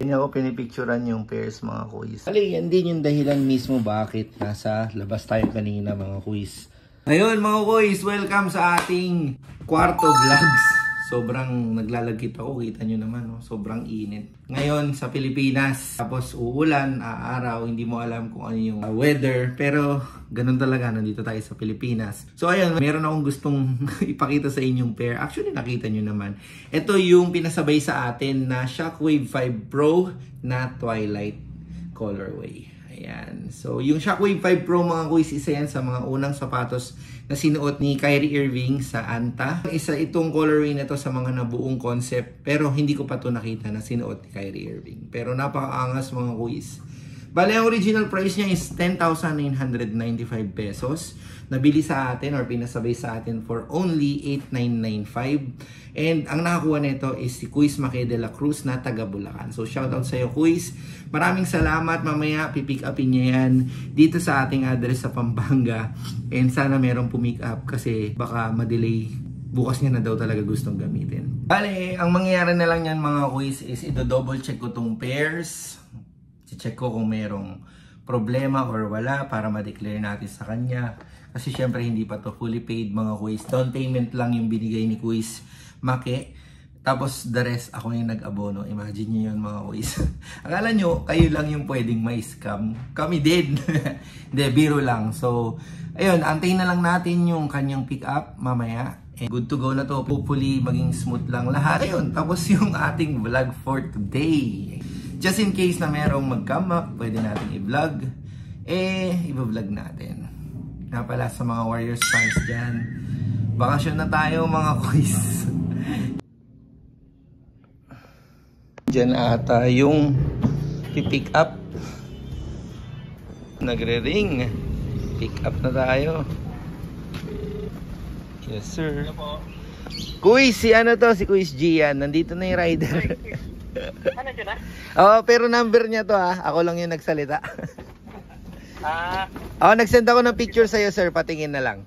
Hindi ako pinipicturan yung pairs mga kuis.Ali, yan din yung dahilan mismo bakit nasa labas tayo kanina mga kuis. Ayun mga kuis, welcome sa ating kwarto vlogs. Sobrang naglalagkit ako, kita nyo naman, no? Sobrang init. Ngayon sa Pilipinas, tapos uulan, aaraw, hindi mo alam kung ano yung weather. Pero ganun talaga, nandito tayo sa Pilipinas. So ayun, meron akong gustong ipakita sa inyong pair. Actually, nakita nyo naman. Ito yung pinasabay sa atin na Shockwave 5 Pro na Twilight colorway. Ayan. So, yung Shockwave 5 Pro mga kuis, isa yan sa mga unang sapatos na sinuot ni Kyrie Irving sa Anta. Isa itong colorway na to sa mga nabuong concept, pero hindi ko pa to nakita na sinuot ni Kyrie Irving. Pero napakaangas mga kuis. Bale, ang original price niya is 10,995 pesos. Nabili sa atin or pinasabay sa atin for only 8,995. And ang nakakuha nito is si Kuis Mackay de la Cruz na taga Bulacan. So shoutout sa iyo Kuis. Maraming salamat. Mamaya pipick upin niya yan dito sa ating address sa Pampanga. And sana merong pumick up kasi baka madelay. Bukas niya na daw talaga gustong gamitin. Bale, ang mangyayari na lang yan mga Kuis is i-double check ko tong pairs. I-check ko kung merong problema or wala para ma-declare natin sa kanya. Kasi syempre hindi pa to fully paid mga Kuis. Down payment lang yung binigay ni Kuis Mackay. Tapos the rest ako yung nag-abono. Imagine nyo yun mga Kuis. Akala nyo kayo lang yung pwedeng may scam. Kami din. Hindi, biro lang. So ayun, antayin na lang natin yung kanyang pick up mamaya. And good to go na to. Hopefully maging smooth lang lahat. Ayun, tapos yung ating vlog for today. Just in case na merong mag-come up, pwede natin i-vlog. I-vlog natin. Na pala sa mga Warriors fans dyan. Bakasyon na tayo mga Kuis. Dyan ata yung pick up. Nagre-ring. Pick up na tayo. Yes sir. Kuis, si ano to? Si Kuis Gian. Nandito na yung rider. Ano yun ah? Oo, pero number niya to ha. Ako lang yung nagsalita. Ah. Oo, nagsend ako ng picture sa'yo sir. Patingin na lang.